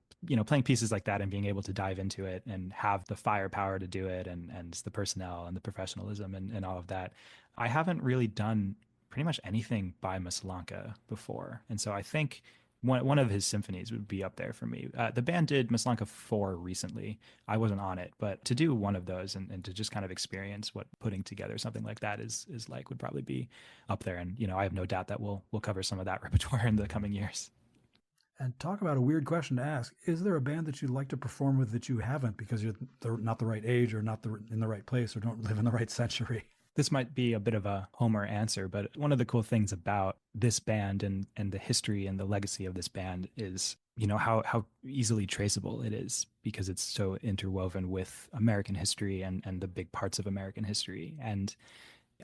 playing pieces like that and being able to dive into it and have the firepower to do it and the personnel and the professionalism and all of that. I haven't really done pretty much anything by Maslanka before. And so I think one of his symphonies would be up there for me. The band did Maslanka 4 recently. I wasn't on it, but to do one of those and to just kind of experience what putting together something like that is like would probably be up there. And, I have no doubt that we'll cover some of that repertoire in the coming years. And talk about a weird question to ask. Is there a band that you'd like to perform with that you haven't because you're not the right age or not in the right place or don't live in the right century? This might be a bit of a homer answer, but one of the cool things about this band and the history and the legacy of this band is, how easily traceable it is because it's so interwoven with American history and the big parts of American history. And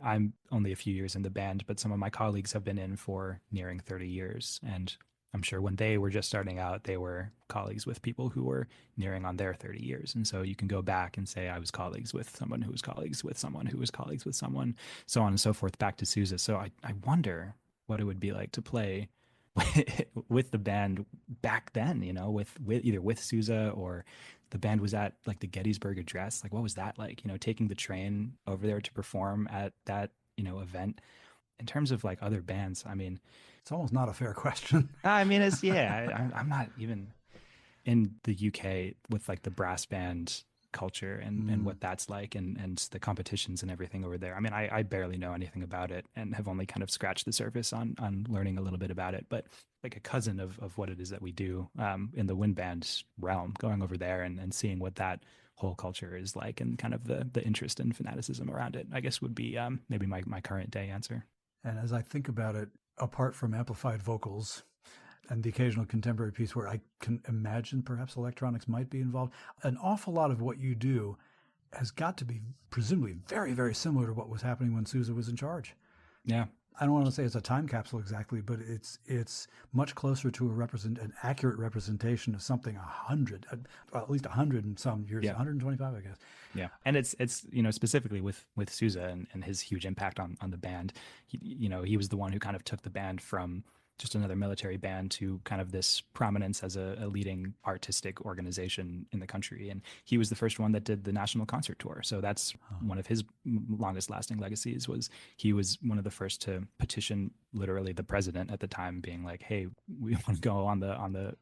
I'm only a few years in the band, but some of my colleagues have been in for nearing 30 years. And I'm sure when they were just starting out, they were colleagues with people who were nearing on their 30 years. And so you can go back and say, I was colleagues with someone who was colleagues with someone who was colleagues with someone, so on and so forth, back to Sousa. So I wonder what it would be like to play with the band back then, with either with Sousa or the band was at like the Gettysburg Address. Like, what was that like, taking the train over there to perform at that, event? In terms of like other bands, I mean, it's almost not a fair question. I'm not even in the UK with like the brass band culture and what that's like and the competitions and everything over there. I mean, I barely know anything about it and have only kind of scratched the surface on learning a little bit about it. But like a cousin of what it is that we do in the wind band realm, going over there and seeing what that whole culture is like and kind of the interest and fanaticism around it, I guess would be maybe my current day answer. And as I think about it, apart from amplified vocals and the occasional contemporary piece where I can imagine perhaps electronics might be involved, an awful lot of what you do has got to be presumably very, very similar to what was happening when Sousa was in charge. Yeah. I don't want to say it's a time capsule exactly, but it's much closer to an accurate representation of something 100, well, at least 100 in some years, 125, I guess. Yeah, and it's specifically with Sousa and his huge impact on the band. He was the one who kind of took the band from just another military band to kind of this prominence as a leading artistic organization in the country. And he was the first one that did the national concert tour. So that's one of his longest lasting legacies was he was one of the first to petition literally the president at the time being like, hey, we want to go on the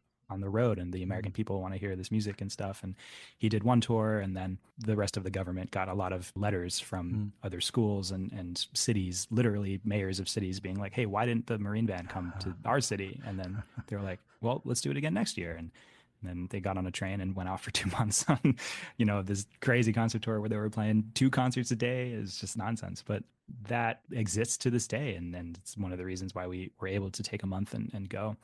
road and the American people want to hear this music and stuff. And he did one tour and then the rest of the government got a lot of letters from other schools and cities, literally mayors of cities being like, hey, why didn't the Marine Band come to our city? And then they were like, well, let's do it again next year. And then they got on a train and went out for 2 months on, this crazy concert tour where they were playing 2 concerts a day. Is just nonsense. But that exists to this day. And it's one of the reasons why we were able to take a month and go.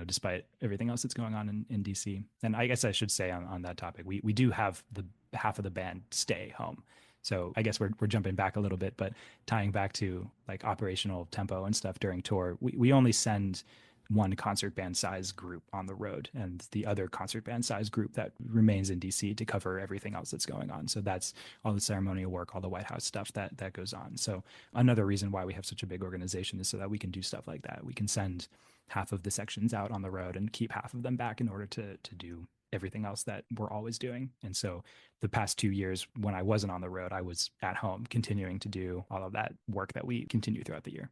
Despite everything else that's going on in DC. And I guess I should say on that topic, we do have the half of the band stay home. So I guess we're jumping back a little bit, but tying back to like operational tempo and stuff during tour, we only send one concert band size group on the road and the other concert band size group that remains in DC to cover everything else that's going on. So that's all the ceremonial work, all the White House stuff that goes on. So another reason why we have such a big organization is so that we can do stuff like that. We can send half of the sections out on the road and keep half of them back in order to do everything else that we're always doing. And so the past 2 years when I wasn't on the road, I was at home continuing to do all of that work that we continue throughout the year.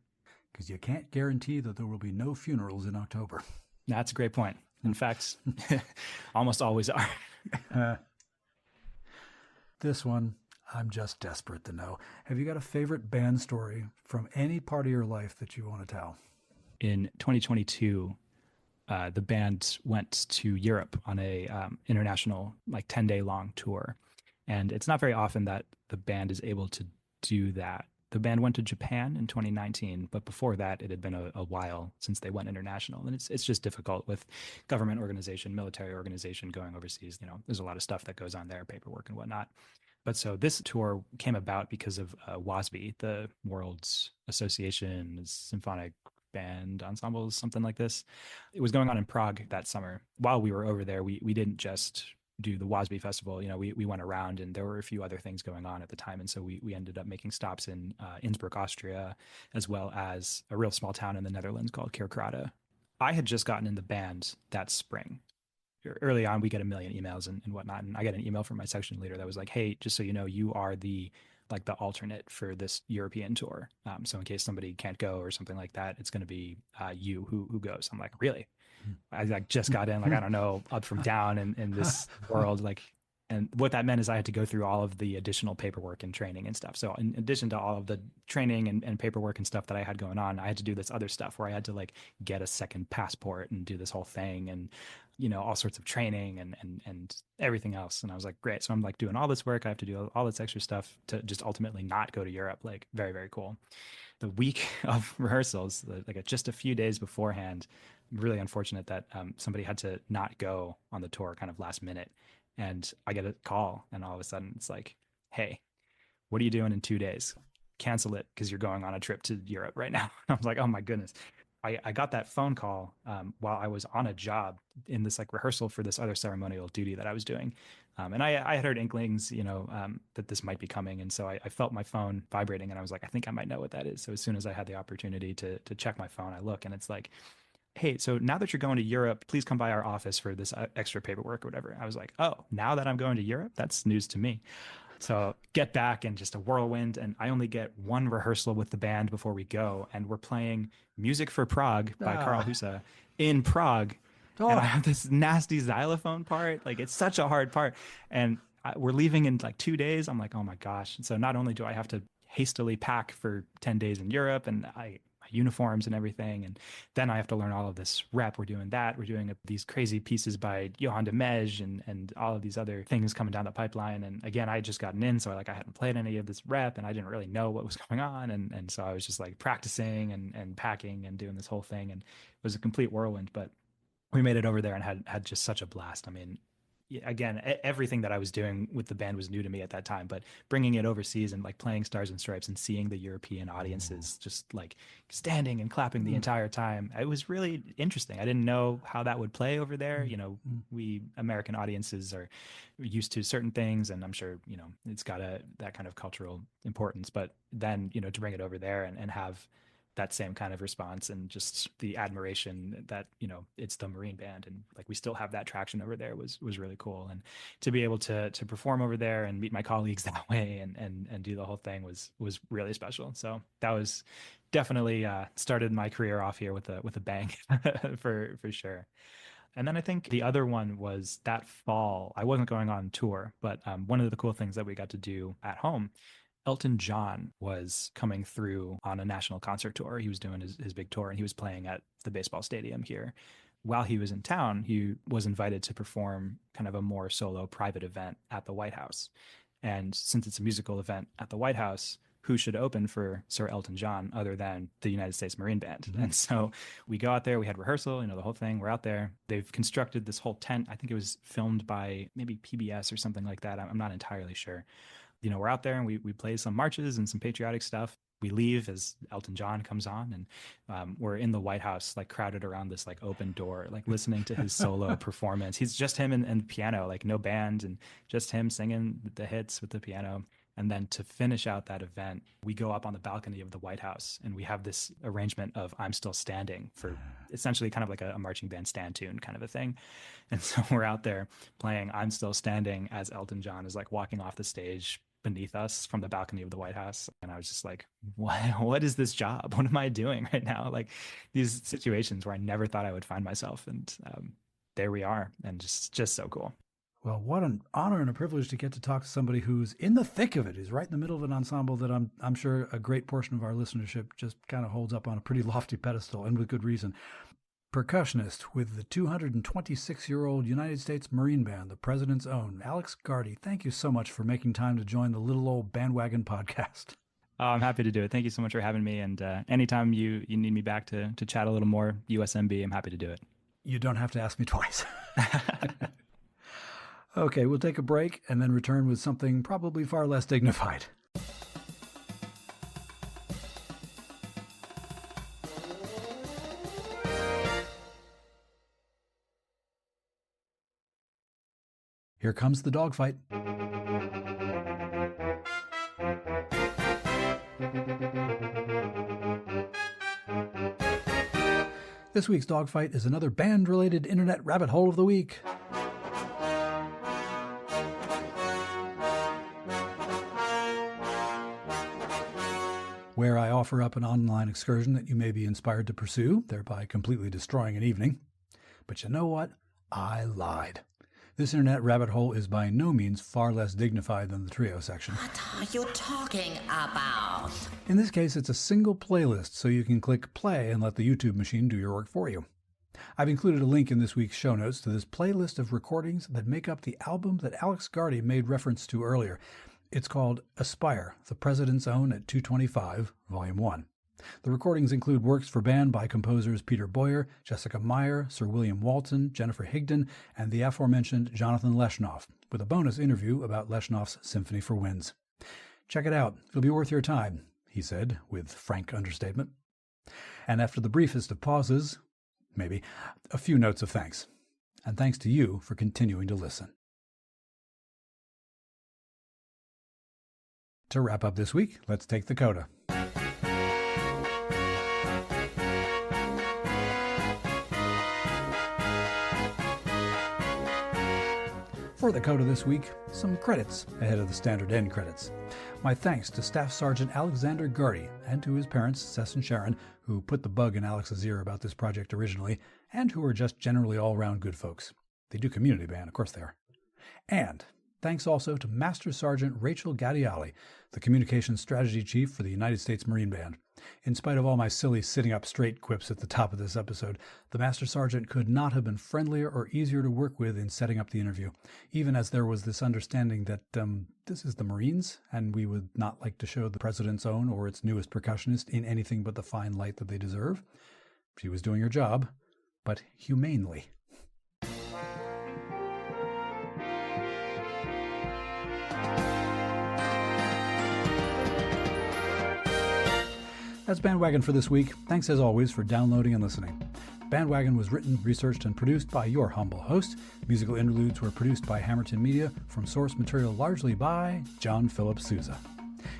Because you can't guarantee that there will be no funerals in October. That's a great point. In fact, almost always are. This one, I'm just desperate to know. Have you got a favorite band story from any part of your life that you want to tell? In 2022, the band went to Europe on a international, like 10-day long tour. And it's not very often that the band is able to do that. The band went to Japan in 2019, but before that, it had been a while since they went international. And it's just difficult with government organization, military organization going overseas. There's a lot of stuff that goes on there, paperwork and whatnot. But so this tour came about because of WASB, the World's Association of Symphonic Band Ensembles, something like this. It was going on in Prague that summer. While we were over there, we didn't just do the WASB festival. We went around, and there were a few other things going on at the time. And so we ended up making stops in Innsbruck, Austria, as well as a real small town in the Netherlands called Kerkrade. I had just gotten in the band that spring. Early on, we get a million emails and whatnot. And I got an email from my section leader that was like, hey, just so you know, you are the alternate for this European tour. So in case somebody can't go or something like that, it's going to be you who goes. I'm like, really? I just got in, I don't know, up from down in this world. And what that meant is I had to go through all of the additional paperwork and training and stuff. So in addition to all of the training and paperwork and stuff that I had going on, I had to do this other stuff where I had to get a second passport and do this whole thing and, all sorts of training and everything else. And I was like, great. So I'm doing all this work. I have to do all this extra stuff to just ultimately not go to Europe. Very, very cool. The week of rehearsals, just a few days beforehand, really unfortunate that somebody had to not go on the tour kind of last minute. And I get a call, and all of a sudden it's like, hey, what are you doing in 2 days? Cancel it because you're going on a trip to Europe right now. I was like, oh my goodness. I got that phone call while I was on a job in this rehearsal for this other ceremonial duty that I was doing. And I had heard inklings, that this might be coming. And so I felt my phone vibrating, and I was like, I think I might know what that is. So as soon as I had the opportunity to check my phone, I look, and it's like, hey, so now that you're going to Europe, please come by our office for this extra paperwork or whatever. I was like, oh, now that I'm going to Europe, that's news to me. So get back and just a whirlwind. And I only get one rehearsal with the band before we go. And we're playing Music for Prague by Karl Husa in Prague. Oh. And I have this nasty xylophone part. It's such a hard part. And we're leaving in 2 days. I'm like, oh my gosh. And so not only do I have to hastily pack for 10 days in Europe and my uniforms and everything, and then I have to learn all of this rep. We're doing that. We're doing these crazy pieces by Johann de Mej and all of these other things coming down the pipeline. And again, I had just gotten in, so I hadn't played any of this rep, and I didn't really know what was going on. And so I was just practicing and packing and doing this whole thing, and it was a complete whirlwind. But we made it over there and had just such a blast. I mean, again, everything that I was doing with the band was new to me at that time, but bringing it overseas and playing Stars and Stripes and seeing the European audiences just standing and clapping the entire time, it was really interesting. I didn't know how that would play over there. We American audiences are used to certain things, and I'm sure, it's got that kind of cultural importance, but then, to bring it over there and have that same kind of response and just the admiration that, it's the Marine band and we still have that traction over there was really cool. And to be able to perform over there and meet my colleagues that way and do the whole thing was really special. So that was definitely started my career off here with a bang for sure. And then I think the other one was that fall. I wasn't going on tour, but one of the cool things that we got to do at home, Elton John was coming through on a national concert tour. He was doing his big tour, and he was playing at the baseball stadium here. While he was in town, he was invited to perform kind of a more solo private event at the White House. And since it's a musical event at the White House, who should open for Sir Elton John other than the United States Marine Band? Mm-hmm. And so we go out there, we had rehearsal, the whole thing, we're out there. They've constructed this whole tent. I think it was filmed by maybe PBS or something like that. I'm not entirely sure. We're out there and we play some marches and some patriotic stuff. We leave as Elton John comes on, and we're in the White House, crowded around this open door, listening to his solo performance. He's just him and piano, no band, and just him singing the hits with the piano. And then to finish out that event, we go up on the balcony of the White House and we have this arrangement of I'm Still Standing for essentially kind of like a marching band stand tune kind of a thing. And so we're out there playing I'm Still Standing as Elton John is like walking off the stage beneath us from the balcony of the White House. And I was just like, what is this job? What am I doing right now? Like these situations where I never thought I would find myself. And there we are. And just so cool. Well, what an honor and a privilege to get to talk to somebody who's in the thick of it, who's right in the middle of an ensemble that I'm sure a great portion of our listenership just kind of holds up on a pretty lofty pedestal, and with good reason. Percussionist with the 226-year-old United States Marine Band, the President's Own, Alex GARDE. Thank you so much for making time to join the little old BandWagon podcast. Oh, I'm happy to do it. Thank you so much for having me. And anytime you need me back to chat a little more USMB, I'm happy to do it. You don't have to ask me twice. Okay, we'll take a break and then return with something probably far less dignified. Here comes the dogfight. This week's dogfight is another band-related internet rabbit hole of the week. Where I offer up an online excursion that you may be inspired to pursue, thereby completely destroying an evening. But you know what? I lied. This internet rabbit hole is by no means far less dignified than the trio section. What are you talking about? In this case, it's a single playlist, so you can click play and let the YouTube machine do your work for you. I've included a link in this week's show notes to this playlist of recordings that make up the album that Alex GARDE made reference to earlier. It's called Aspire, the President's Own at 225, Volume 1. The recordings include works for band by composers Peter Boyer, Jessica Meyer, Sir William Walton, Jennifer Higdon, and the aforementioned Jonathan Leshnoff, with a bonus interview about Leshnoff's Symphony for Winds. Check it out. It'll be worth your time, he said, with frank understatement. And after the briefest of pauses, maybe, a few notes of thanks. And thanks to you for continuing to listen. To wrap up this week, let's take the CODA. For the CODA this week, some credits ahead of the standard end credits. My thanks to Staff Sergeant Alexander GARDE and to his parents, Cess and Sharon, who put the bug in Alex's ear about this project originally, and who are just generally all-around good folks. They do community band, of course they are. And thanks also to Master Sergeant Rachel Gattiali, the Communications Strategy Chief for the United States Marine Band. In spite of all my silly sitting up straight quips at the top of this episode, the Master Sergeant could not have been friendlier or easier to work with in setting up the interview, even as there was this understanding that this is the Marines, and we would not like to show the President's Own or its newest percussionist in anything but the fine light that they deserve. She was doing her job, but humanely. That's BandWagon for this week. Thanks as always for downloading and listening. BandWagon was written, researched, and produced by your humble host. Musical interludes were produced by Hammerton Media, from source material largely by John Philip Sousa.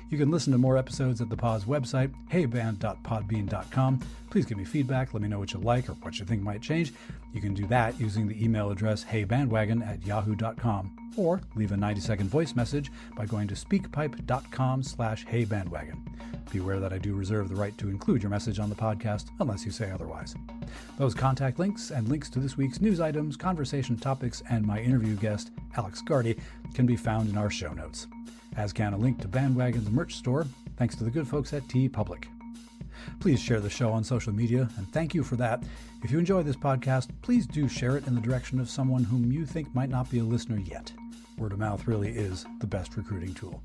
You can listen to more episodes at the pod's website, heyband.podbean.com. Please give me feedback, let me know what you like or what you think might change. You can do that using the email address heybandwagon@yahoo.com, or leave a 90-second voice message by going to speakpipe.com/heybandwagon. Beware that I do reserve the right to include your message on the podcast unless you say otherwise. Those contact links and links to this week's news items, conversation topics, and my interview guest, Alex GARDE, can be found in our show notes, as can a link to BandWagon's merch store, thanks to the good folks at TeePublic. Please share the show on social media, and thank you for that. If you enjoy this podcast, please do share it in the direction of someone whom you think might not be a listener yet. Word of mouth really is the best recruiting tool.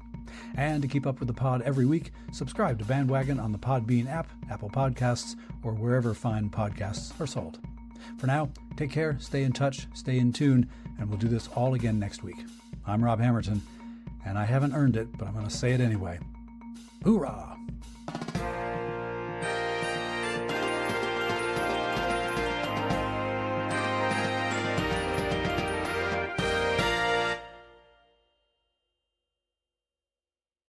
And to keep up with the pod every week, subscribe to BandWagon on the Podbean app, Apple Podcasts, or wherever fine podcasts are sold. For now, take care, stay in touch, stay in tune, and we'll do this all again next week. I'm Rob Hammerton, and I haven't earned it, but I'm going to say it anyway. Hoorah!